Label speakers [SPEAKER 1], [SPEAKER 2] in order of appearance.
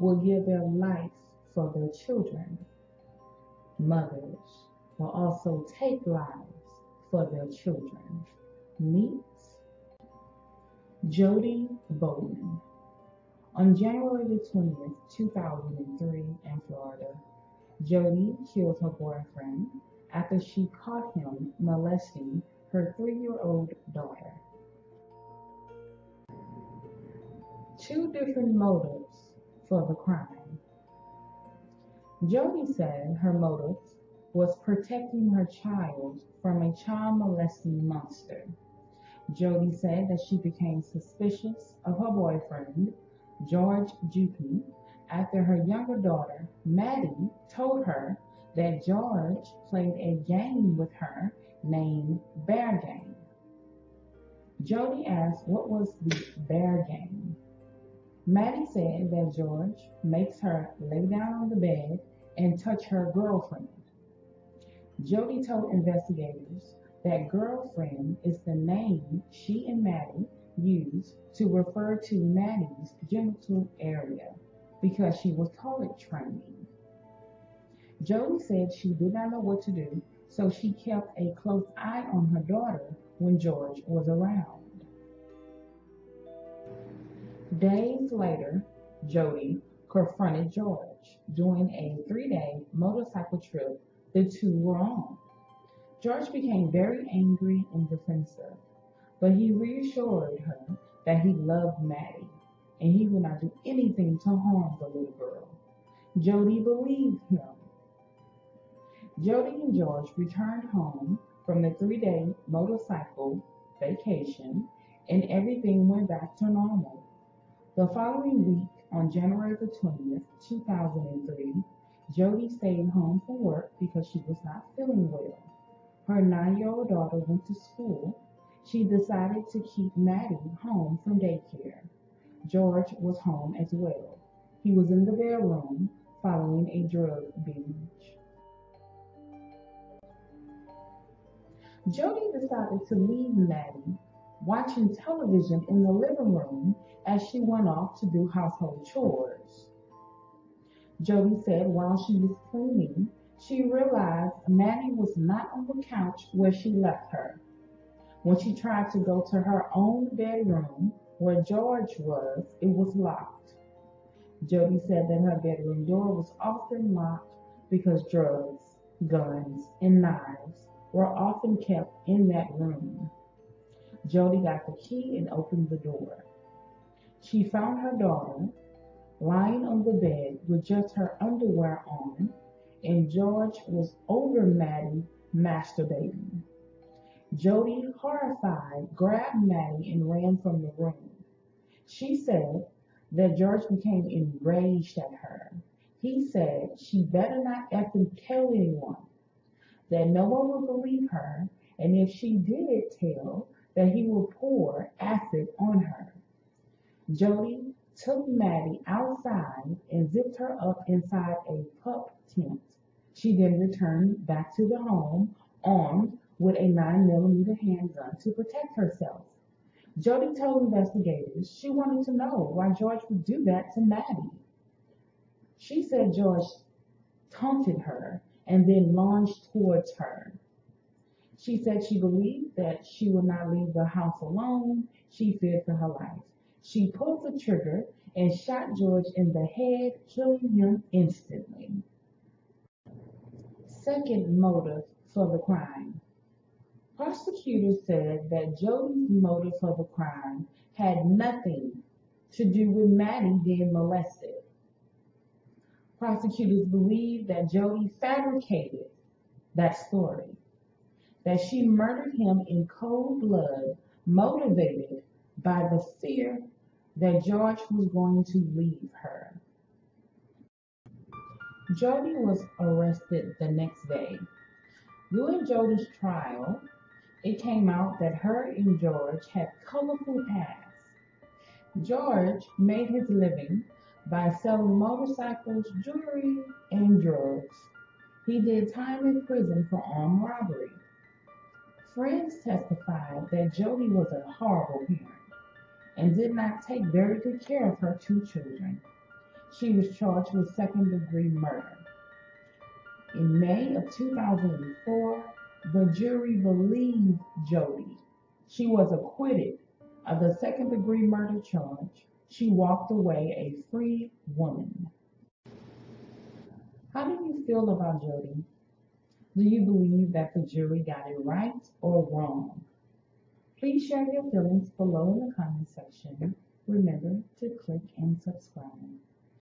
[SPEAKER 1] will give their life for their children. Mothers will also take lives for their children. Meet Jody Bowman. On January the 20th, 2003, in Florida, Jody killed her boyfriend after she caught him molesting her 3-year-old daughter. Two different motives for the crime. Jody said her motive was protecting her child from a child molesting monster. Jody said that she became suspicious of her boyfriend, George Jupin, after her younger daughter, Maddie, told her that George played a game with her named Bear Game. Jody asked what was the Bear Game. Maddie said that George makes her lay down on the bed and touch her girlfriend. Jody told investigators that girlfriend is the name she and Maddie used to refer to Maddie's genital area because she was toilet training. Jody said she did not know what to do, so she kept a close eye on her daughter when George was around. Days later, Jody confronted George during a 3-day motorcycle trip the two were on. George became very angry and defensive, but he reassured her that he loved Maddie and he would not do anything to harm the little girl. Jody believed him. Jody and George returned home from the 3-day motorcycle vacation and everything went back to normal. The following week, on January the 20th, 2003, Jody stayed home from work because she was not feeling well. Her 9-year-old daughter went to school. She decided to keep Maddie home from daycare. George was home as well. He was in the bedroom following a drug binge. Jody decided to leave Maddie watching television in the living room as she went off to do household chores. Jody said while she was cleaning, she realized Maddie was not on the couch where she left her. When she tried to go to her own bedroom where George was, it was locked. Jody said that her bedroom door was often locked because drugs, guns, and knives were often kept in that room. Jody got the key and opened the door. She found her daughter lying on the bed with just her underwear on, and George was over Maddie masturbating. Jody, horrified, grabbed Maddie and ran from the room. She said that George became enraged at her. He said she better not effing tell anyone, that no one would believe her, and if she did tell, that he would pour acid on her. Jody took Maddie outside and zipped her up inside a pup tent. She then returned back to the home armed with a 9mm handgun to protect herself. Jody told investigators she wanted to know why George would do that to Maddie. She said George taunted her and then launched towards her. She said she believed that she would not leave the house alone. She feared for her life. She pulled the trigger and shot George in the head, killing him instantly. Second motive for the crime. Prosecutors said that Jody's motive for the crime had nothing to do with Maddie being molested. Prosecutors believe that Jody fabricated that story, that she murdered him in cold blood, motivated by the fear that George was going to leave her. Jody was arrested the next day. During Jody's trial, it came out that her and George had colorful pasts. George made his living by selling motorcycles, jewelry, and drugs. He did time in prison for armed robbery. Friends testified that Jody was a horrible parent and did not take very good care of her 2 children. She was charged with second-degree murder. In May of 2004, the jury believed Jody. She was acquitted of the second-degree murder charge. She walked away a free woman. How do you feel about Jody? Do you believe that the jury got it right or wrong? Please share your feelings below in the comment section. Remember to click and subscribe.